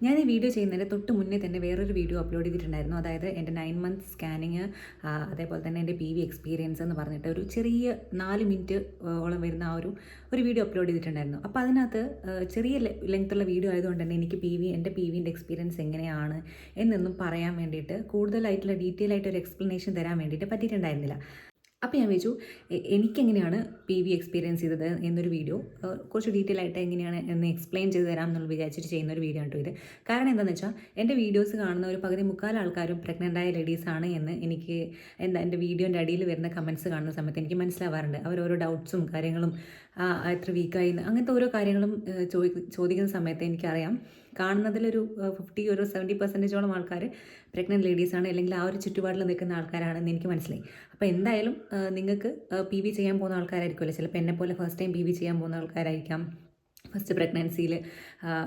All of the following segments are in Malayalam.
ഞാൻ ഈ വീഡിയോ ചെയ്യുന്നതിൻ്റെ തൊട്ട് മുന്നേ തന്നെ വേറൊരു വീഡിയോ അപ്ലോഡ് ചെയ്തിട്ടുണ്ടായിരുന്നു. അതായത് എൻ്റെ 9 മന്ത് സ്കാനിങ്, അതേപോലെ തന്നെ എൻ്റെ PV എക്സ്പീരിയൻസ് എന്ന് പറഞ്ഞിട്ട് ഒരു ചെറിയ 4 മിനിറ്റ് ഓളം വരുന്ന ഒരു വീഡിയോ അപ്ലോഡ് ചെയ്തിട്ടുണ്ടായിരുന്നു. അപ്പോൾ അതിനകത്ത് ചെറിയ ലെങ്ത്തുള്ള വീഡിയോ ആയതുകൊണ്ട് തന്നെ എനിക്ക് എൻ്റെ PVൻ്റെ എക്സ്പീരിയൻസ് എങ്ങനെയാണ് എന്നൊന്നും പറയാൻ വേണ്ടിയിട്ട് കൂടുതലായിട്ടുള്ള ഡീറ്റെയിൽ ആയിട്ട് ഒരു എക്സ്പ്ലനേഷൻ തരാൻ വേണ്ടിയിട്ട് പറ്റിയിട്ടുണ്ടായിരുന്നില്ല. അപ്പോൾ ഞാൻ വിചാരിച്ചു എനിക്കെങ്ങനെയാണ് PV എക്സ്പീരിയൻസ് ചെയ്തത് എന്നൊരു വീഡിയോ കുറച്ച് ഡീറ്റെയിൽ ആയിട്ട് എങ്ങനെയാണ് എന്ന് എക്സ്പ്ലെയിൻ ചെയ്ത് തരാം എന്നുള്ള വിചാരിച്ചിട്ട് ചെയ്യുന്ന ഒരു വീഡിയോ ആണ് ഇത്. കാരണം എന്താണെന്ന് വെച്ചാൽ എൻ്റെ വീഡിയോസ് കാണുന്ന ഒരു പകുതി മുക്കാൽ ആൾക്കാരും പ്രഗ്നൻ്റായ ലേഡീസാണ് എന്ന് എനിക്ക് എൻ്റെ വീഡിയോൻ്റെ അടിയിൽ വരുന്ന കമൻറ്റ്സ് കാണുന്ന സമയത്ത് എനിക്ക് മനസ്സിലാവാറുണ്ട്. അവരോരോ ഡൗട്ട്സും കാര്യങ്ങളും എത്ര വീക്കായി അങ്ങനത്തെ ഓരോ കാര്യങ്ങളും ചോദിക്കുന്ന സമയത്ത് എനിക്കറിയാം കാണുന്നതിലൊരു 70% ആൾക്കാർ പ്രഗ്നൻറ്റ് ലേഡീസാണ്, അല്ലെങ്കിൽ ആ ഒരു ചുറ്റുപാടിൽ നിൽക്കുന്ന ആൾക്കാരാണെന്ന് എനിക്ക് മനസ്സിലായി. അപ്പോൾ എന്തായാലും നിങ്ങൾക്ക് PV ചെയ്യാൻ പോകുന്ന ആൾക്കാരായിരിക്കുമല്ലോ, ചിലപ്പോൾ എന്നെപ്പോലെ ഫസ്റ്റ് ടൈം PV ചെയ്യാൻ പോകുന്ന ആൾക്കാരായിരിക്കാം, ഫസ്റ്റ് പ്രഗ്നൻസിയിൽ.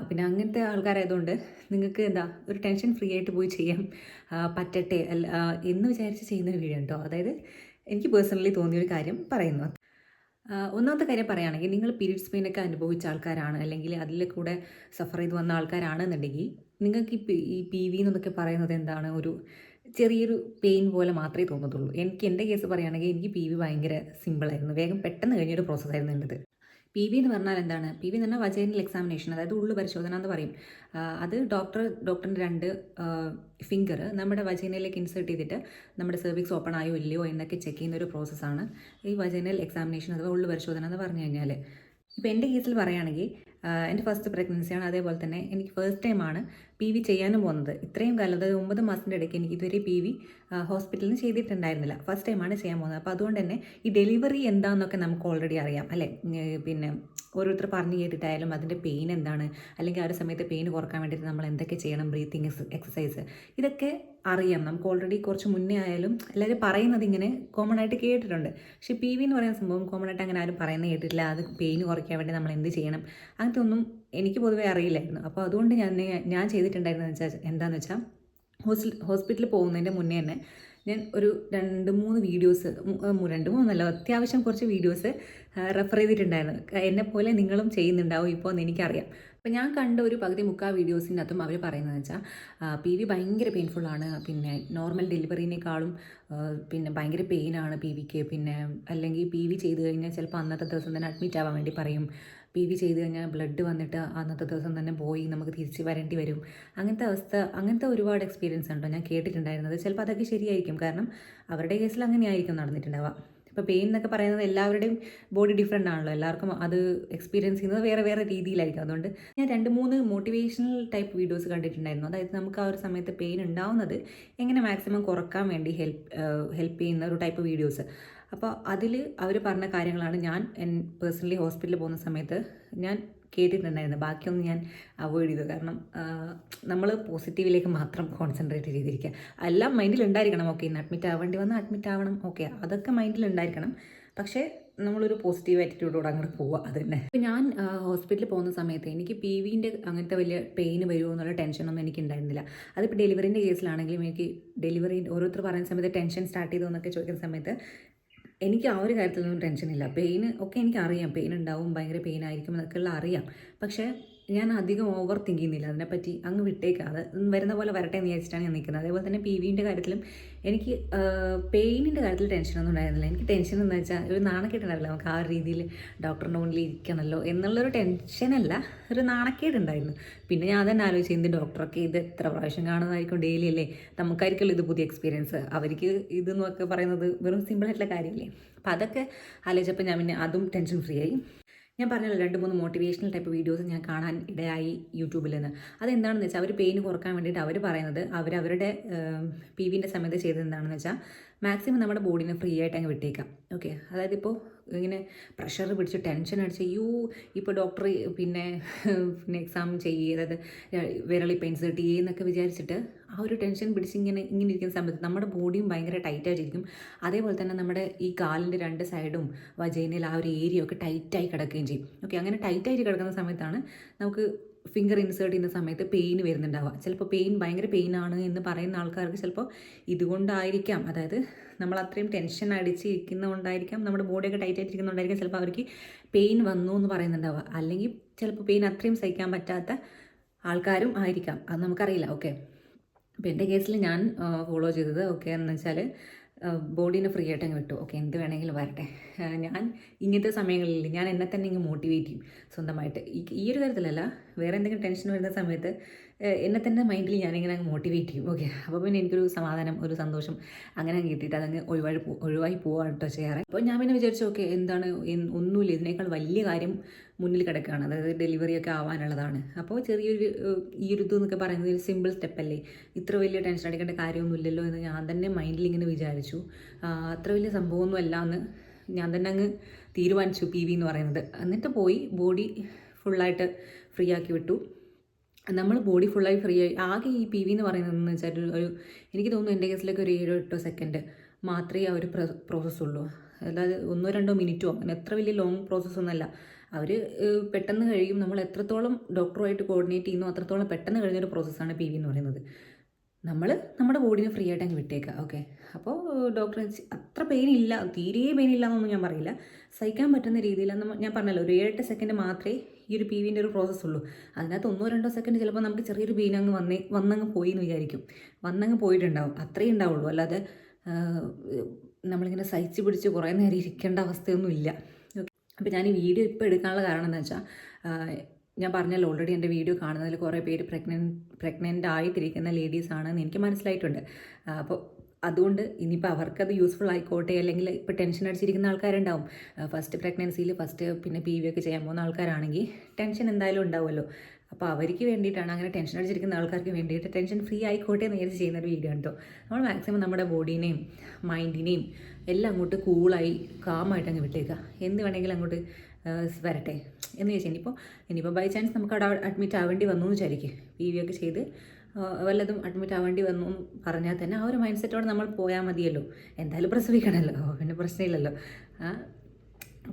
പിന്നെ അങ്ങനത്തെ ആൾക്കാരായതുകൊണ്ട് നിങ്ങൾക്ക് ഒരു ടെൻഷൻ ഫ്രീ ആയിട്ട് പോയി ചെയ്യാൻ പറ്റട്ടെ എന്ന് വിചാരിച്ച് ചെയ്യുന്നൊരു വീഡിയോ കേട്ടോ. അതായത് എനിക്ക് പേഴ്സണലി തോന്നിയൊരു കാര്യം പറയുന്നു. ഒന്നാമത്തെ കാര്യം പറയുകയാണെങ്കിൽ നിങ്ങൾ പീരീഡ്സ് പെയിനൊക്കെ അനുഭവിച്ച ആൾക്കാരാണ്, അല്ലെങ്കിൽ അതിൽ കൂടെ സഫർ ചെയ്ത് വന്ന ആൾക്കാരാണെന്നുണ്ടെങ്കിൽ നിങ്ങൾക്ക് ഈ PV എന്നൊക്കെ പറയുന്നത് എന്താണ്, ഒരു ചെറിയൊരു പെയിൻ പോലെ മാത്രമേ തോന്നത്തുള്ളൂ. എൻ്റെ കേസ് പറയുകയാണെങ്കിൽ എനിക്ക് PV ഭയങ്കര സിമ്പിളായിരുന്നു, വേഗം പെട്ടെന്ന് കഴിഞ്ഞൊരു പ്രോസസ്സായിരുന്നു എൻ്റെത്. PV എന്ന് പറഞ്ഞാൽ എന്താണ്? PV എന്ന് പറഞ്ഞാൽ വജൈനൽ എക്സാമിനേഷൻ, അതായത് ഉള്ളു പരിശോധന എന്ന് പറയും. അത് ഡോക്ടറിൻ്റെ 2 ഫിംഗർ നമ്മുടെ വജൈനയിലേക്ക് ഇൻസേർട്ട് ചെയ്തിട്ട് നമ്മുടെ സെർവിക്സ് ഓപ്പൺ ആയോ ഇല്ലയോ എന്നൊക്കെ ചെക്ക് ചെയ്യുന്ന ഒരു പ്രോസസ്സാണ് ഈ വജൈനൽ എക്സാമിനേഷൻ അഥവാ ഉള്ളു പരിശോധന എന്ന് പറഞ്ഞു കഴിഞ്ഞാൽ. ഇപ്പോൾ എൻ്റെ കേസിൽ പറയുകയാണെങ്കിൽ എൻ്റെ ഫസ്റ്റ് പ്രഗ്നൻസിയാണ്, അതേപോലെ തന്നെ എനിക്ക് ഫസ്റ്റ് ടൈമാണ് PV ചെയ്യാനും പോകുന്നത്. ഇത്രയും കാലം, അതായത് 9 മാസത്തിൻ്റെ ഇടയ്ക്ക് എനിക്ക് ഇതുവരെ PV ഹോസ്പിറ്റലിൽ നിന്ന് ചെയ്തിട്ടുണ്ടായിരുന്നില്ല, ഫസ്റ്റ് ടൈമാണ് ചെയ്യാൻ പോകുന്നത്. അപ്പോൾ അതുകൊണ്ട് തന്നെ ഈ ഡെലിവറി എന്താണെന്നൊക്കെ നമുക്ക് ഓൾറെഡി അറിയാം അല്ലേ. പിന്നെ ഓരോരുത്തർ പറഞ്ഞു കേട്ടിട്ടായാലും അതിൻ്റെ പെയിൻ എന്താണ്, അല്ലെങ്കിൽ ആ ഒരു സമയത്ത് പെയിൻ കുറക്കാൻ വേണ്ടിയിട്ട് നമ്മൾ എന്തൊക്കെ ചെയ്യണം, ബ്രീത്തിങ് എക്സസൈസ്, ഇതൊക്കെ അറിയാം നമുക്ക് ഓൾറെഡി. കുറച്ച് മുന്നേ ആയാലും എല്ലാവരും പറയുന്നത് ഇങ്ങനെ കോമൺ ആയിട്ട് കേട്ടിട്ടുണ്ട്. പക്ഷേ PV എന്ന് പറയുന്ന സംഭവം കോമൺ ആയിട്ട് അങ്ങനെ ആരും പറയുന്നത് കേട്ടിട്ടില്ല. അത് പെയിൻ കുറയ്ക്കാൻ വേണ്ടി നമ്മൾ എന്ത് ചെയ്യണം, അങ്ങനത്തെ ഒന്നും എനിക്ക് പൊതുവേ അറിയില്ലായിരുന്നു. അപ്പോൾ അതുകൊണ്ട് ഞാൻ ചെയ്തിട്ടുണ്ടായിരുന്നതെന്ന് വെച്ചാൽ എന്താണെന്ന് വെച്ചാൽ ഹോസ്പിറ്റലിൽ പോകുന്നതിൻ്റെ മുന്നേ തന്നെ ഞാൻ ഒരു 2-3 വീഡിയോസ്, 2-3 അത്യാവശ്യം കുറച്ച് വീഡിയോസ് റെഫർ ചെയ്തിട്ടുണ്ടായിരുന്നു. എന്നെപ്പോലെ നിങ്ങളും ചെയ്യുന്നുണ്ടാവും ഇപ്പോൾ എന്ന് എനിക്കറിയാം. അപ്പോൾ ഞാൻ കണ്ട ഒരു പകുതി മുക്കാൽ വീഡിയോസിൻ്റെ അകത്തും അവർ പറയുന്നതെന്ന് വെച്ചാൽ PV ഭയങ്കര പെയിൻഫുള്ളാണ്, പിന്നെ നോർമൽ ഡെലിവറിനേക്കാളും പിന്നെ ഭയങ്കര പെയിനാണ് PVക്ക്. പിന്നെ അല്ലെങ്കിൽ PV ചെയ്ത് കഴിഞ്ഞാൽ ചിലപ്പോൾ അന്നത്തെ ദിവസം തന്നെ അഡ്മിറ്റ് ആവാൻ വേണ്ടി പറയും. PV ചെയ്ത് കഴിഞ്ഞാൽ ബ്ലഡ് വന്നിട്ട് അന്നത്തെ ദിവസം തന്നെ പോയി നമുക്ക് തിരിച്ച് വരേണ്ടി വരും. അങ്ങനത്തെ ഒരുപാട് എക്സ്പീരിയൻസ് ഉണ്ടോ ഞാൻ കേട്ടിട്ടുണ്ടായിരുന്നത്. ചിലപ്പോൾ അതൊക്കെ ശരിയായിരിക്കും, കാരണം അവരുടെ കേസിൽ അങ്ങനെയായിരിക്കും നടന്നിട്ടുണ്ടാവുക. ഇപ്പോൾ പെയിൻ എന്നൊക്കെ പറയുന്നത് എല്ലാവരുടെയും ബോഡി ഡിഫറെൻ്റ് ആണല്ലോ, എല്ലാവർക്കും അത് എക്സ്പീരിയൻസ് ചെയ്യുന്നത് വേറെ വേറെ രീതിയിലായിരിക്കും. അതുകൊണ്ട് ഞാൻ 2-3 മോട്ടിവേഷണൽ ടൈപ്പ് വീഡിയോസ് കണ്ടിട്ടുണ്ടായിരുന്നു. അതായത് നമുക്ക് ആ ഒരു സമയത്ത് പെയിൻ ഉണ്ടാവുന്നത് എങ്ങനെ മാക്സിമം കുറക്കാൻ വേണ്ടി ഹെൽപ്പ് ചെയ്യുന്ന ഒരു ടൈപ്പ് വീഡിയോസ്. അപ്പോൾ അതിൽ അവർ പറഞ്ഞ കാര്യങ്ങളാണ് ഞാൻ പേഴ്സണലി ഹോസ്പിറ്റലിൽ പോകുന്ന സമയത്ത് ഞാൻ കേട്ടിട്ടുണ്ടായിരുന്നു. ബാക്കിയൊന്നും ഞാൻ അവോയ്ഡ് ചെയ്തു. കാരണം നമ്മൾ പോസിറ്റീവിലേക്ക് മാത്രം കോൺസെൻട്രേറ്റ് ചെയ്തിരിക്കുക. എല്ലാം മൈൻഡിലുണ്ടായിരിക്കണം. ഓക്കെ, ഇന്ന് അഡ്മിറ്റ് ആവേണ്ടി വന്നാൽ അഡ്മിറ്റ് ആവണം, ഓക്കെ, അതൊക്കെ മൈൻഡിലുണ്ടായിരിക്കണം. പക്ഷേ നമ്മളൊരു പോസിറ്റീവ് ആറ്റിറ്റ്യൂഡോടെ അങ്ങോട്ട് പോവുക, അത് തന്നെ. ഇപ്പോൾ ഞാൻ ഹോസ്പിറ്റലിൽ പോകുന്ന സമയത്ത് എനിക്ക് PVൻ്റെ അങ്ങനത്തെ വലിയ പെയിൻ വരുമോ എന്നുള്ള ടെൻഷനൊന്നും എനിക്ക് ഉണ്ടായിരുന്നില്ല. അതിപ്പോൾ ഡെലിവറിൻ്റെ കേസിലാണെങ്കിലും എനിക്ക് ഓരോരുത്തർ പറയുന്ന സമയത്ത് ടെൻഷൻ സ്റ്റാർട്ട് ചെയ്തു എന്നൊക്കെ ചോദിക്കുന്ന സമയത്ത് എനിക്ക് ആ ഒരു കാര്യത്തിലൊന്നും ടെൻഷനില്ല. പെയിൻ ഒക്കെ എനിക്കറിയാം, പെയിൻ ഉണ്ടാവും, ഭയങ്കര പെയിൻ ആയിരിക്കും എന്നൊക്കെയുള്ള അറിയാം. പക്ഷേ ഞാൻ അധികം ഓവർ തിങ്ക് ചെയ്യുന്നില്ല അതിനെപ്പറ്റി, അങ്ങ് വിട്ടേക്കാതെ വരുന്ന പോലെ വരട്ടെ എന്ന് വിചാരിച്ചിട്ടാണ് ഞാൻ നിൽക്കുന്നത്. അതേപോലെ തന്നെ PVൻ്റെ കാര്യത്തിലും എനിക്ക് പെയിനിൻ്റെ കാര്യത്തിൽ ടെൻഷനൊന്നും ഉണ്ടായിരുന്നില്ല. എനിക്ക് ടെൻഷൻ എന്ന് വെച്ചാൽ ഒരു നാണക്കേടുണ്ടാവില്ല, നമുക്ക് ആ രീതിയിൽ ഡോക്ടറിൻ്റെ മുന്നിൽ ഇരിക്കണമല്ലോ എന്നുള്ളൊരു ടെൻഷനല്ല, ഒരു നാണക്കേടുണ്ടായിരുന്നു. പിന്നെ ഞാൻ തന്നെ ആലോചിച്ചു, എന്ത് ഡോക്ടറൊക്കെ ഇത് എത്ര പ്രാവശ്യം കാണുന്നതായിരിക്കും, ഡെയിലി അല്ലേ, നമുക്കായിരിക്കുമല്ലോ ഇത് പുതിയ എക്സ്പീരിയൻസ്, അവർക്ക് ഇതെന്നൊക്കെ പറയുന്നത് വെറും സിമ്പിളായിട്ടുള്ള കാര്യമില്ലേ. അപ്പോൾ അതൊക്കെ ആലോചിച്ചപ്പോൾ ഞാൻ പിന്നെ അതും ടെൻഷൻ ഫ്രീ ആയി. ഞാൻ പറഞ്ഞല്ലോ 2-3 മോട്ടിവേഷണൽ ടൈപ്പ് വീഡിയോസ് ഞാൻ കാണാൻ ഇടയായി യൂട്യൂബിൽ നിന്ന്. അതെന്താണെന്ന് വെച്ചാൽ അവർ പെയിൻ കുറക്കാൻ വേണ്ടിയിട്ട് അവർ പറയുന്നത് അവരുടെ PVൻ്റെ സമയത്ത് ചെയ്തത് എന്താണെന്ന് വെച്ചാൽ മാക്സിമം നമ്മുടെ ബോഡീനെ ഫ്രീ ആയിട്ട് അങ്ങ് വിട്ടേക്കാം. ഓക്കെ, അതായത് ഇപ്പോൾ ഇങ്ങനെ പ്രഷർ പിടിച്ച് ടെൻഷൻ അടിച്ച് ഇപ്പോൾ ഡോക്ടർ പിന്നെ എക്സാം ചെയ്യുക, അതായത് വിരളിപ്പോൾ ഇൻസേർട്ട് ചെയ്യുന്നൊക്കെ വിചാരിച്ചിട്ട് ആ ഒരു ടെൻഷൻ പിടിച്ച് ഇങ്ങനെ ഇരിക്കുന്ന സമയത്ത് നമ്മുടെ ബോഡിയും ഭയങ്കര ടൈറ്റായിട്ടിരിക്കും. അതേപോലെ തന്നെ നമ്മുടെ ഈ കാലിൻ്റെ 2 സൈഡും വജൈനയിൽ ആ ഒരു ഏരിയ ഒക്കെ ടൈറ്റായി കിടക്കുകയും ചെയ്യും. ഓക്കെ, അങ്ങനെ ടൈറ്റായിട്ട് കിടക്കുന്ന സമയത്താണ് നമുക്ക് ഫിംഗർ ഇൻസേർട്ട് ചെയ്യുന്ന സമയത്ത് പെയിൻ വരുന്നുണ്ടാവുക. ചിലപ്പോൾ ഭയങ്കര പെയിനാണ് എന്ന് പറയുന്ന ആൾക്കാർക്ക് ചിലപ്പോൾ ഇതുകൊണ്ടായിരിക്കാം, അതായത് നമ്മൾ അത്രയും ടെൻഷൻ അടിച്ച് ഇരിക്കുന്നതുകൊണ്ടായിരിക്കാം, നമ്മുടെ ബോഡിയൊക്കെ ടൈറ്റായിട്ടിരിക്കുന്നതുകൊണ്ടായിരിക്കും ചിലപ്പോൾ അവർക്ക് പെയിൻ വന്നു എന്ന് പറയുന്നുണ്ടാവുക. അല്ലെങ്കിൽ ചിലപ്പോൾ പെയിൻ അത്രയും സഹിക്കാൻ പറ്റാത്ത ആൾക്കാരും ആയിരിക്കാം, അത് നമുക്കറിയില്ല. ഓക്കെ, അപ്പോൾ എൻ്റെ കേസിൽ ഞാൻ ഫോളോ ചെയ്തത് ഓക്കെ എന്ന് വെച്ചാൽ ബോഡീനെ ഫ്രീ ആയിട്ട് അങ്ങ് വിട്ടു. ഓക്കെ, എന്ത് വേണമെങ്കിലും വരട്ടെ. ഞാൻ ഇങ്ങനത്തെ സമയങ്ങളിൽ ഞാൻ എന്നെ തന്നെ ഇങ്ങ് മോട്ടിവേറ്റ് ചെയ്യും സ്വന്തമായിട്ട്. ഈ ഒരു തരത്തിലല്ല, വേറെ എന്തെങ്കിലും ടെൻഷൻ വരുന്ന സമയത്ത് എന്നെ തന്നെ മൈൻഡിൽ ഞാനിങ്ങനെ അങ്ങ് മോട്ടിവേറ്റ് ചെയ്യും. ഓക്കെ, അപ്പോൾ പിന്നെ എനിക്കൊരു സമാധാനം, ഒരു സന്തോഷം അങ്ങനെ അങ്ങ് കിട്ടിയിട്ട് അതങ്ങ് ഒഴിവായി പോവാണ് കേട്ടോ ചെയ്യാറ്. അപ്പോൾ ഞാൻ പിന്നെ വിചാരിച്ചു ഓക്കെ എന്താണ് ഒന്നുമില്ല, ഇതിനേക്കാൾ വലിയ കാര്യം മുന്നിൽ കിടക്കുകയാണ്, അതായത് ഡെലിവറിയൊക്കെ ആവാനുള്ളതാണ്. അപ്പോൾ ചെറിയൊരു ഈ ഒരു ഇതെന്നൊക്കെ പറയുന്നത് ഒരു സിമ്പിൾ സ്റ്റെപ്പല്ലേ, ഇത്ര വലിയ ടെൻഷൻ അടിക്കേണ്ട കാര്യമൊന്നുമില്ലല്ലോ എന്ന് ഞാൻ തന്നെ മൈൻഡിൽ ഇങ്ങനെ വിചാരിച്ചു. അത്ര വലിയ സംഭവമൊന്നും അല്ല എന്ന് ഞാൻ തന്നെ അങ്ങ് തീരുമാനിച്ചു PV എന്ന് പറയുന്നത്. എന്നിട്ട് പോയി ബോഡി ഫുള്ളായിട്ട് ഫ്രീ ആക്കി വിട്ടു. നമ്മൾ ബോഡി ഫുള്ളായി ഫ്രീ ആയി ആകെ ഈ PV എന്ന് പറയുന്നതെന്ന് വെച്ചാൽ എനിക്ക് തോന്നുന്നു എൻ്റെ കേസിലേക്ക് ഒരു 7-8 സെക്കൻഡ് മാത്രമേ ആ ഒരു പ്രോസസ്സുള്ളൂ. അതായത് 1-2 മിനിറ്റോ അങ്ങനെ എത്ര വലിയ ലോങ് പ്രോസസ്സൊന്നുമല്ല. അവർ പെട്ടെന്ന് കഴിയും. നമ്മൾ എത്രത്തോളം ഡോക്ടറുമായിട്ട് കോർഡിനേറ്റ് ചെയ്യുന്നു അത്രത്തോളം പെട്ടെന്ന് കഴിഞ്ഞൊരു പ്രോസസ്സാണ് PV എന്ന് പറയുന്നത്. നമ്മൾ നമ്മുടെ ബോഡീനെ ഫ്രീ ആയിട്ട് അങ്ങ് വിട്ടേക്കുക. ഓക്കെ, അപ്പോൾ ഡോക്ടർ അത്ര പെയിനില്ല, തീരെ പെയിനില്ല എന്നൊന്നും ഞാൻ പറയില്ല, സഹിക്കാൻ പറ്റുന്ന രീതിയിൽ ഞാൻ പറഞ്ഞല്ലോ ഒരു 7-8 സെക്കൻഡ് മാത്രമേ ഈ ഒരു PVൻ്റെ ഒരു പ്രോസസ്സുള്ളൂ. അതിനകത്ത് 1-2 സെക്കൻഡ് ചിലപ്പോൾ നമുക്ക് ചെറിയൊരു പെയിൻ അങ്ങ് വന്നങ്ങ് പോയി എന്ന് വിചാരിക്കും, വന്നങ്ങ് പോയിട്ടുണ്ടാവും, അത്രയേ ഉണ്ടാവുള്ളൂ. അല്ലാതെ നമ്മളിങ്ങനെ സഹിച്ച് പിടിച്ച് കുറേ നേരം ഇരിക്കേണ്ട അവസ്ഥയൊന്നും ഇല്ല. അപ്പോൾ ഞാൻ ഈ വീഡിയോ ഇപ്പോൾ എടുക്കാനുള്ള കാരണം എന്ന് വെച്ചാൽ ഞാൻ പറഞ്ഞല്ലോ ഓൾറെഡി എൻ്റെ വീഡിയോ കാണുന്നതിൽ കുറേ പേര് പ്രഗ്നൻ്റ് ആയിട്ടിരിക്കുന്ന ലേഡീസാണെന്ന് എനിക്ക് മനസ്സിലായിട്ടുണ്ട്. അപ്പോൾ അതുകൊണ്ട് ഇനിയിപ്പോൾ അവർക്കത് യൂസ്ഫുൾ ആയിക്കോട്ടെ, അല്ലെങ്കിൽ ഇപ്പോൾ ടെൻഷൻ അടിച്ചിരിക്കുന്ന ആൾക്കാരുണ്ടാവും. ഫസ്റ്റ് പ്രഗ്നൻസിയിൽ പിന്നെ PV ഒക്കെ ചെയ്യാൻ പോകുന്ന ആൾക്കാരാണെങ്കിൽ ടെൻഷൻ എന്തായാലും ഉണ്ടാവുമല്ലോ. അപ്പോൾ അവർക്ക് വേണ്ടിയിട്ടാണ്, അങ്ങനെ ടെൻഷൻ അടിച്ചിരിക്കുന്ന ആൾക്കാർക്ക് വേണ്ടിയിട്ട് ടെൻഷൻ ഫ്രീ ആയിക്കോട്ടെ എന്ന് വിചാരിച്ച് ചെയ്യുന്നൊരു വീഡിയോ ആണ് കേട്ടോ. നമ്മൾ മാക്സിമം നമ്മുടെ ബോഡീനെയും മൈൻഡിനെയും എല്ലാം അങ്ങോട്ട് കൂളായി കാമായിട്ട് അങ്ങ് വിട്ടേക്കുക. എന്ത് വേണമെങ്കിലും അങ്ങോട്ട് വരട്ടെ എന്ന് ചോദിച്ചാൽ ഇനിയിപ്പോൾ ബൈ ചാൻസ് നമുക്ക് അവിടെ അഡ്മിറ്റ് ആവേണ്ടി വന്നു എന്ന് വിചാരിക്കും, PV ഒക്കെ ചെയ്ത് വല്ലതും അഡ്മിറ്റ് ആവേണ്ടി വന്നു എന്ന് പറഞ്ഞാൽ തന്നെ ആ ഒരു മൈൻഡ് സെറ്റോടെ നമ്മൾ പോയാൽ മതിയല്ലോ. എന്തായാലും പ്രസവിക്കണമല്ലോ, പിന്നെ പ്രശ്നമില്ലല്ലോ.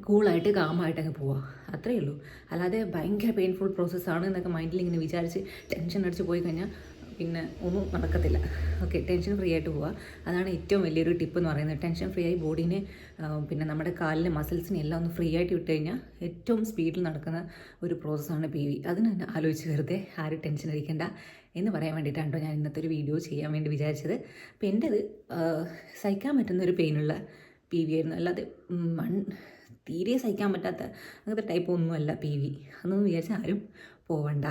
കൂളായിട്ട് കാമായിട്ട് അങ്ങ് പോവുക, അത്രയേ ഉള്ളൂ. അല്ലാതെ ഭയങ്കര പെയിൻഫുൾ പ്രോസസ്സാണ് എന്നൊക്കെ മൈൻഡിൽ ഇങ്ങനെ വിചാരിച്ച് ടെൻഷൻ അടിച്ച് പോയി കഴിഞ്ഞാൽ പിന്നെ ഒന്നും നടക്കത്തില്ല. ഓക്കെ, ടെൻഷൻ ഫ്രീ ആയിട്ട് പോവുക, അതാണ് ഏറ്റവും വലിയൊരു ടിപ്പ് എന്ന് പറയുന്നത്. ടെൻഷൻ ഫ്രീ ആയി ബോഡീനെ പിന്നെ നമ്മുടെ കാലിലെ മസിൽസിനെ എല്ലാം ഒന്ന് ഫ്രീ ആയിട്ട് വിട്ട് കഴിഞ്ഞാൽ ഏറ്റവും സ്പീഡിൽ നടക്കുന്ന ഒരു പ്രോസസ്സാണ് PV. അതിന് തന്നെ ആലോചിച്ച് വെറുതെ ആരും ടെൻഷൻ അടിക്കേണ്ട എന്ന് പറയാൻ വേണ്ടിയിട്ടാണ് കേട്ടോ ഞാൻ ഇന്നത്തെ ഒരു വീഡിയോ ചെയ്യാൻ വേണ്ടി വിചാരിച്ചത്. അപ്പോൾ എൻ്റെത് സഹിക്കാൻ പറ്റുന്ന ഒരു പെയിനുള്ള PV ആയിരുന്നു, അല്ലാതെ തീരെ സഹിക്കാൻ പറ്റാത്ത അങ്ങനത്തെ ടൈപ്പ് ഒന്നുമല്ല PV. അതൊന്നും വിചാരിച്ചാൽ ആരും പോവണ്ട.